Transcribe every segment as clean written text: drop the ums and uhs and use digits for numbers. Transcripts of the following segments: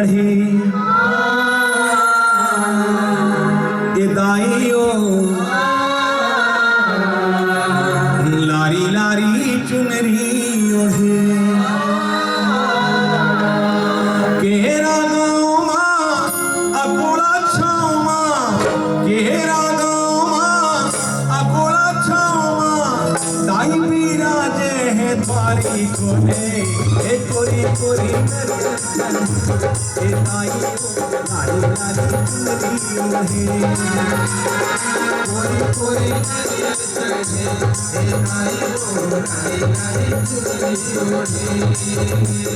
चढ़े ये दाइयो लारी लारी चुनरी ओढ़े केरा गाँव माँ अकोला छाँव माँ केरा गाँव माँ अकोला छाँव माँ दाई बिराजे है द्वारी कोने ए कोरी कोरी ए दाइयो लारी लारी चुनरी ओढ़े कोरी कोरी ए दाइयो लारी लारी चुनरी ओढ़े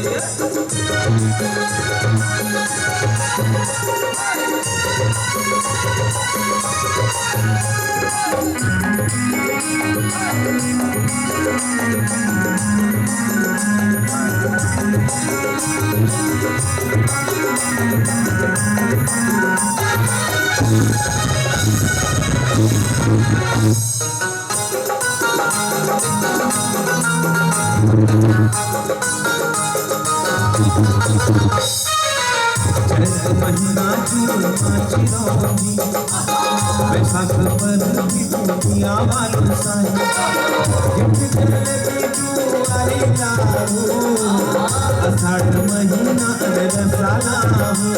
महीना चिरौनी बैसाख बरखी दुनिया वाली साई जुआरी लाओ आषाढ़ महीना रसाला हो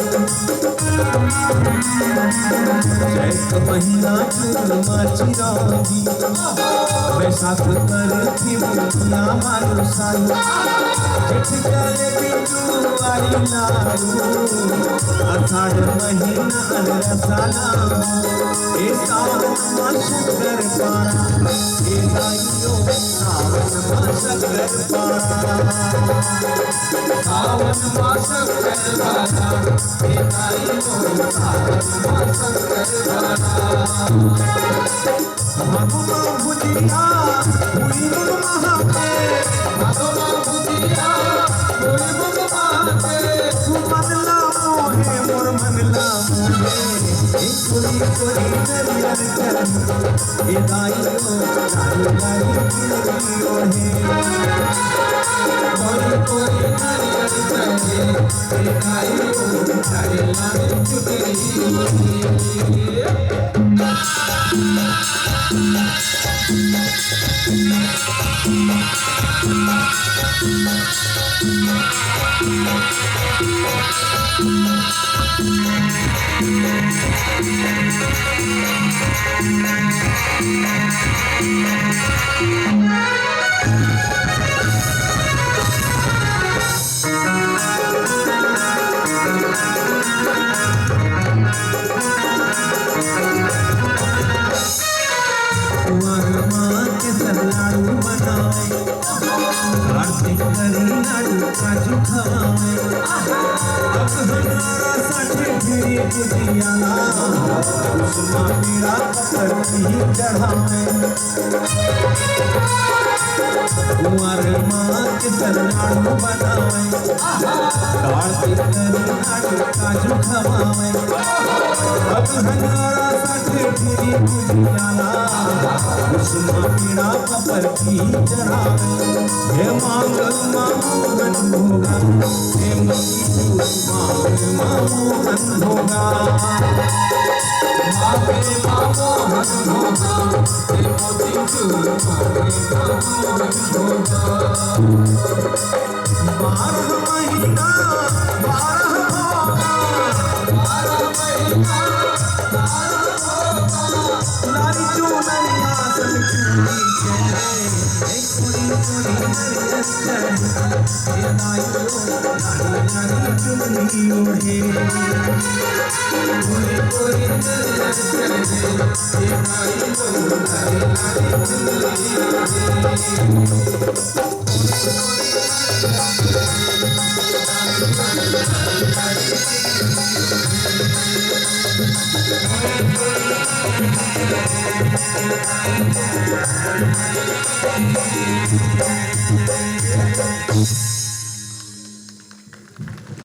चैत महीना चिरौनी बैसाख बरखी दुनिया वाली साई जुआरी लाओ आषाढ़ महीना रसाला ए सावन माँ शंकर पारा ए दाइयो सावन माँ शंकर पारा सावन माँ शंकर पारा ए दाइयो सावन माँ शंकर पारा भगवान भुजिया हुई गुरु महाते भगवान भुजिया हुई गुरु महाते मनला मोहे मोर मनला मोहे कोरी कोरी नरियर चढ़े ए दाइयो लारी लारी चुनरी ओढ़े कोरी कोरी नरियर चढ़े ए दाइयो लारी लारी चुनरी ओढ़े लाडू बनावे आरती करी लाडू काजू खवावे अब हमारा साठे फिरी बुझियाला उसमा मेरा पत्थर नहीं चढ़ावे कुंवर माँ के लाडू बनावे आरती करी लाडू काजू खवावे अब हमारा साठे फिरी बुझियाला उसमा मेरा पत्थर की चढ़ावे हे मांगल मोहन होगा हे मांग मोहन होगा मांगे मोहन होगा हे मोती मोहन होगा 12 महीना 12 होगा 12 महीना 12 होगा लारी चुनरिया सन चुनी ए दाइयो लारी लारी चुनरी ओढ़े कोरी कोरी नरियर चढ़े ए दाइयो लारी लारी चुनरी ओढ़े